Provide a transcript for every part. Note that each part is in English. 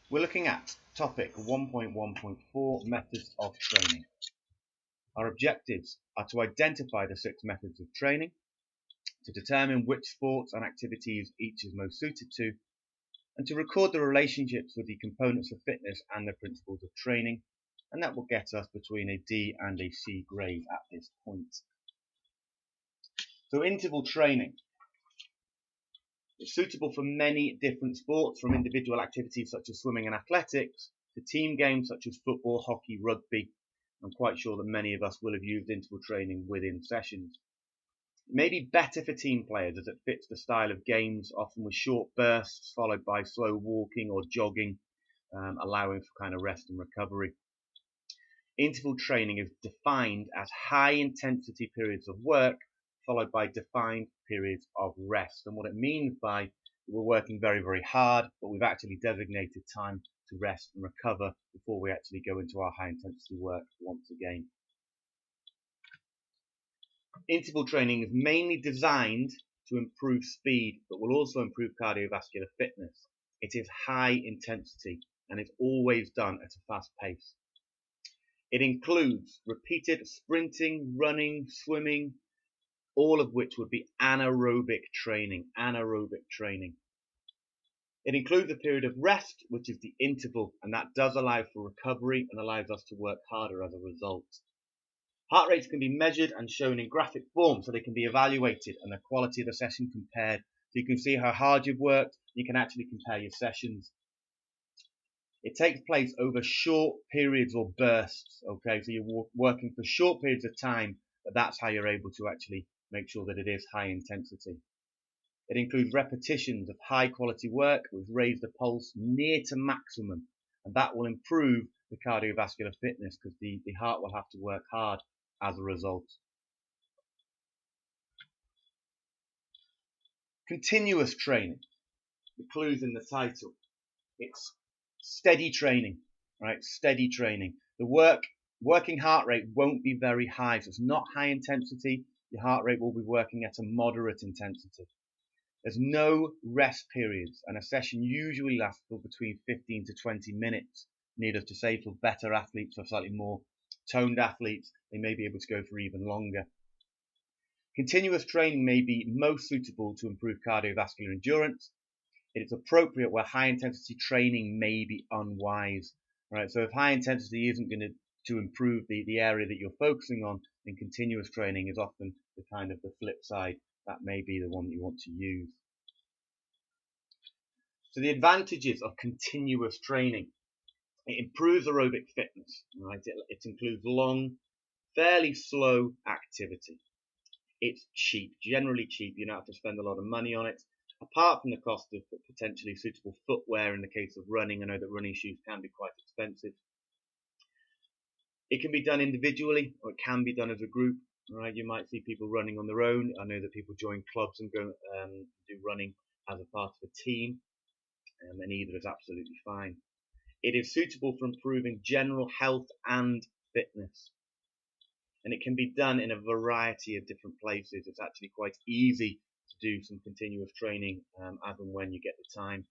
We're looking at topic 1.1.4 methods of training. Our objectives are to identify the 6 methods of training, to determine which sports and activities each is most suited to, and to record the relationships with the components of fitness and the principles of training, and that will get us between a D and a C grade at this point. So interval training. It's suitable for many different sports, from individual activities such as swimming and athletics to team games such as football, hockey, rugby. I'm quite sure that many of us will have used interval training within sessions. It may be better for team players as it fits the style of games, often with short bursts followed by slow walking or jogging, allowing for kind of rest and recovery. Interval training is defined as high intensity periods of work followed by defined periods of rest. And what it means by we're working very, very hard, but we've actually designated time to rest and recover before we actually go into our high intensity work once again. Interval training is mainly designed to improve speed, but will also improve cardiovascular fitness. It is high intensity and is always done at a fast pace. It includes repeated sprinting, running, swimming, all of which would be anaerobic training. It includes a period of rest, which is the interval, and that does allow for recovery and allows us to work harder as a result. Heart rates can be measured and shown in graphic form, so they can be evaluated and the quality of the session compared. So you can see how hard you've worked. You can actually compare your sessions. It takes place over short periods or bursts. Okay, so you're working for short periods of time, but that's how you're able to actually make sure that it is high intensity. It includes repetitions of high quality work with raised the pulse near to maximum, and that will improve the cardiovascular fitness because the heart will have to work hard as a result. Continuous training, the clues in the title. It's steady training, right? Steady training. The working heart rate won't be very high, so it's not high intensity. Your heart rate will be working at a moderate intensity. There's no rest periods, and a session usually lasts for between 15 to 20 minutes. Needless to say, for better athletes, for slightly more toned athletes, they may be able to go for even longer. Continuous training may be most suitable to improve cardiovascular endurance. It is appropriate where high intensity training may be unwise. Right? So if high intensity isn't going to improve the area that you're focusing on, then continuous training is often the kind of the flip side. That may be the one that you want to use. So the advantages of continuous training. It improves aerobic fitness. Right? It includes long, fairly slow activity. It's cheap, generally cheap. You don't have to spend a lot of money on it. Apart from the cost of potentially suitable footwear in the case of running, I know that running shoes can be quite expensive. It can be done individually or it can be done as a group. Right? You might see people running on their own. I know that people join clubs and go do running as a part of a team, and either is absolutely fine. It is suitable for improving general health and fitness. And it can be done in a variety of different places. It's actually quite easy to do some continuous training as and when you get the time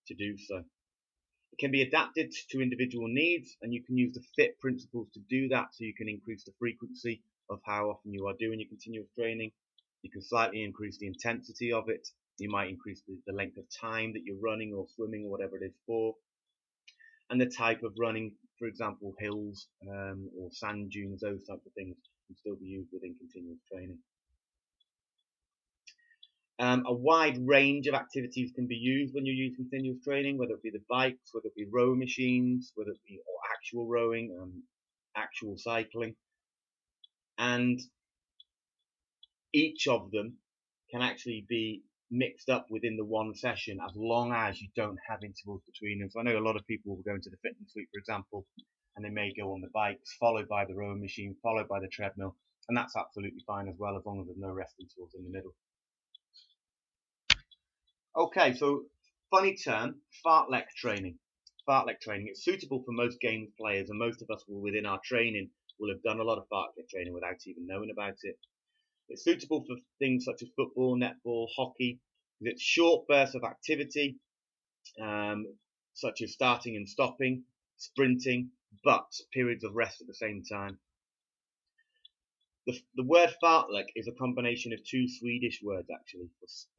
to do so. It can be adapted to individual needs, and you can use the FIT principles to do that, so you can increase the frequency of how often you are doing your continuous training. You can slightly increase the intensity of it. You might increase the length of time that you're running or swimming or whatever it is for. And the type of running, for example, hills or sand dunes, those types of things can still be used within continuous training. A wide range of activities can be used when you use continuous training, whether it be the bikes, whether it be row machines, whether it be actual rowing, actual cycling. And each of them can actually be mixed up within the one session as long as you don't have intervals between them. So I know a lot of people will go into the fitness suite, for example, and they may go on the bikes, followed by the rowing machine, followed by the treadmill, and that's absolutely fine as well, as long as there's no rest intervals in the middle. Okay, so funny term, fartlek training. Fartlek training. It's suitable for most games players, and most of us will, within our training, will have done a lot of fartlek training without even knowing about it. It's suitable for things such as football, netball, hockey. It's short bursts of activity, such as starting and stopping, sprinting, but periods of rest at the same time. The word fartlek is a combination of two Swedish words actually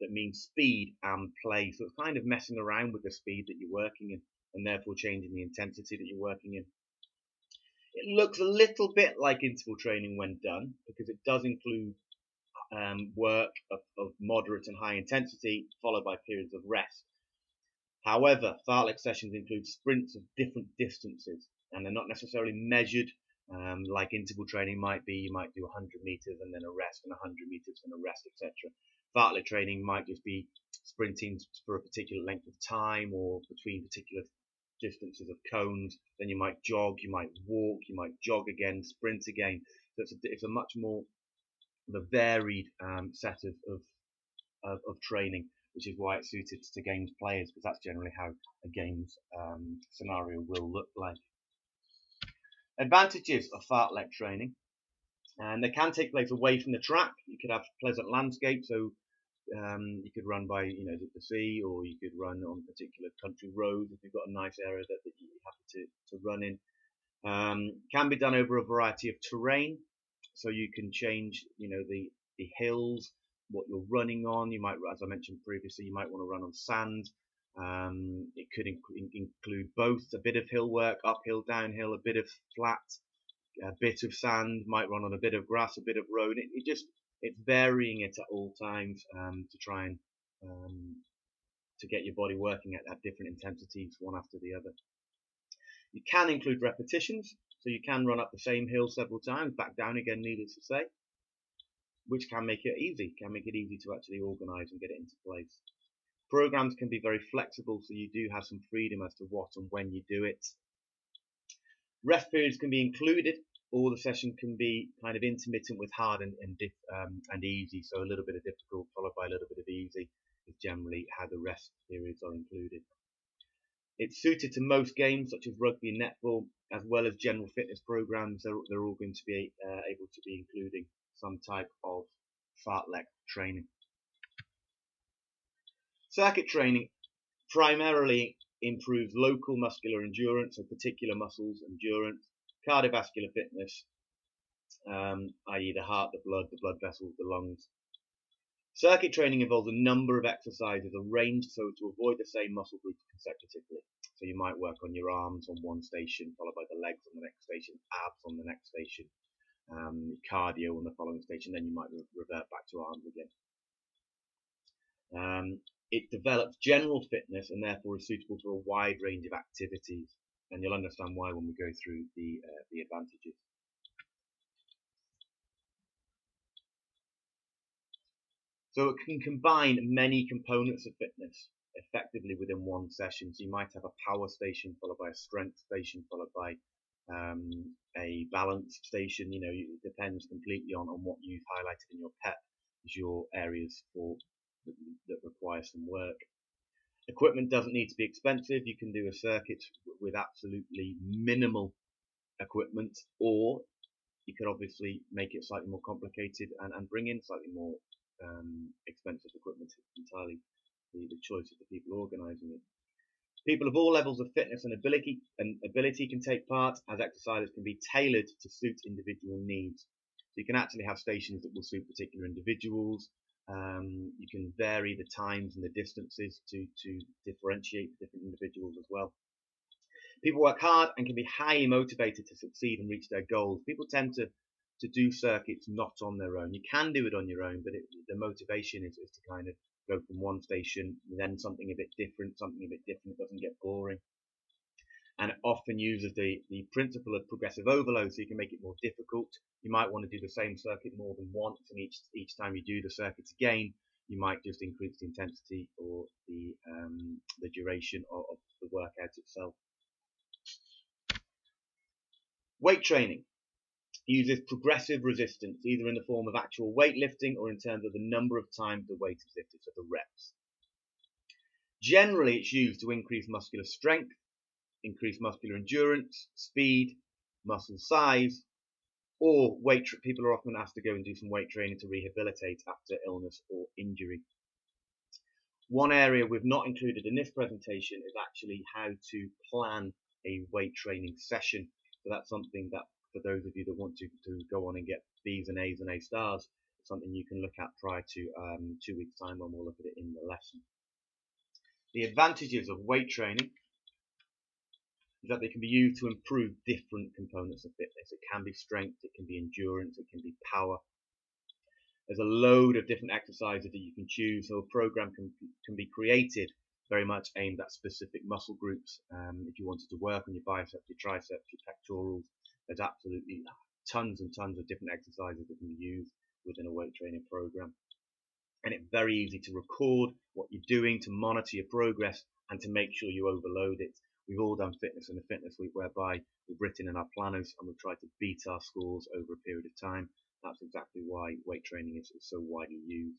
that mean speed and play. So it's kind of messing around with the speed that you're working in and therefore changing the intensity that you're working in. It looks a little bit like interval training when done because it does include work of moderate and high intensity followed by periods of rest. However, fartlek sessions include sprints of different distances and they're not necessarily measured like interval training might be. You might do 100 meters and then a rest and 100 meters and a rest, etc. Fartlek training might just be sprinting for a particular length of time or between particular distances of cones. Then you might jog, you might walk, you might jog again, sprint again. So it's a much more varied set of training, which is why it's suited to games players, because that's generally how a games scenario will look like. Advantages of fartlek training, and they can take place away from the track. You could have pleasant landscape, so you could run by the sea, or you could run on particular country roads if you've got a nice area that you're happy to run in. Can be done over a variety of terrain, so you can change the hills, what you're running on. You might, as I mentioned previously, you might want to run on sand. It could include both a bit of hill work, uphill, downhill, a bit of flat, a bit of sand, might run on a bit of grass, a bit of road. It's varying it at all times to try and to get your body working at different intensities, one after the other. You can include repetitions, so you can run up the same hill several times, back down again, needless to say, which can make it easy, to actually organise and get it into place. Programs can be very flexible, so you do have some freedom as to what and when you do it. Rest periods can be included, or the session can be kind of intermittent with hard and easy, so a little bit of difficult followed by a little bit of easy is generally how the rest periods are included. It's suited to most games such as rugby and netball, as well as general fitness programs. They're all going to be able to be including some type of fartlek training. Circuit training primarily improves local muscular endurance, so particular muscles endurance, cardiovascular fitness, i.e. the heart, the blood vessels, the lungs. Circuit training involves a number of exercises arranged so to avoid the same muscle groups consecutively. So you might work on your arms on one station, followed by the legs on the next station, abs on the next station, cardio on the following station, then you might revert back to arms again. It develops general fitness and therefore is suitable to a wide range of activities, and you'll understand why when we go through the advantages. So it can combine many components of fitness effectively within one session. So you might have a power station followed by a strength station followed by a balance station. It depends completely on what you've highlighted in your PEP as your areas that require some work. Equipment doesn't need to be expensive. You can do a circuit with absolutely minimal equipment, or you could obviously make it slightly more complicated and bring in slightly more expensive equipment. It's entirely the choice of the people organising it. People of all levels of fitness and ability can take part, as exercises can be tailored to suit individual needs. So you can actually have stations that will suit particular individuals. You can vary the times and the distances to differentiate different individuals as well. People work hard and can be highly motivated to succeed and reach their goals. People tend to do circuits not on their own. You can do it on your own, but the motivation is to kind of go from one station, then something a bit different, it doesn't get boring. And it often uses the principle of progressive overload, so you can make it more difficult. You might want to do the same circuit more than once, and each time you do the circuits again, you might just increase the intensity or the duration of the workout itself. Weight training uses progressive resistance, either in the form of actual weightlifting or in terms of the number of times the weight is lifted, so the reps. Generally, it's used to increase muscular strength, increase muscular endurance, speed, muscle size, or people are often asked to go and do some weight training to rehabilitate after illness or injury. One area we've not included in this presentation is actually how to plan a weight training session. So that's something that, for those of you that want to go on and get B's and A's and A stars, something you can look at prior to 2 weeks time when we'll look at it in the lesson. The advantages of weight training is that they can be used to improve different components of fitness. It can be strength, it can be endurance, it can be power. There's a load of different exercises that you can choose, so a program can be created very much aimed at specific muscle groups. If you wanted to work on your biceps, your triceps, your pectorals, there's absolutely tons and tons of different exercises that can be used within a weight training program. And it's very easy to record what you're doing, to monitor your progress, and to make sure you overload it. We've all done fitness in a fitness week whereby we've written in our planners and we've tried to beat our scores over a period of time. That's exactly why weight training is so widely used.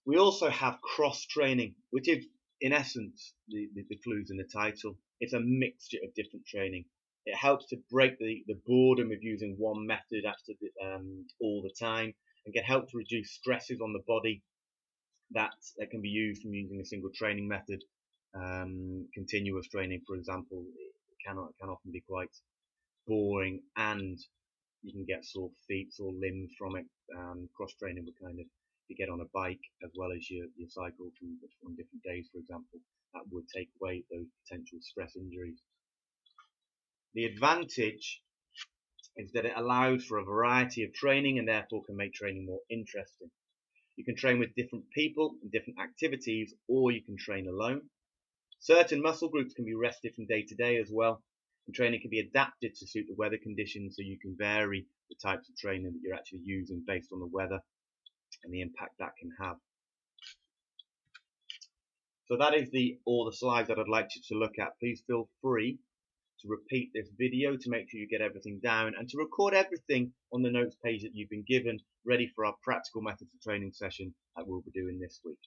We also have cross training, which is in essence the clues in the title. It's a mixture of different training. It helps to break the boredom of using one method all the time, and can help to reduce stresses on the body that can be used from using a single training method. Continuous training, for example, can often be quite boring, and you can get sore feet, sore limbs from it. Cross training would kind of, you get on a bike as well as your cycle on different days, for example, that would take away those potential stress injuries. The advantage is that it allows for a variety of training and therefore can make training more interesting. You can train with different people and different activities, or you can train alone. Certain muscle groups can be rested from day to day as well, and training can be adapted to suit the weather conditions, so you can vary the types of training that you're actually using based on the weather and the impact that can have. So that is all the slides that I'd like you to look at. Please feel free to repeat this video to make sure you get everything down, and to record everything on the notes page that you've been given, ready for our practical methods of training session that we'll be doing this week.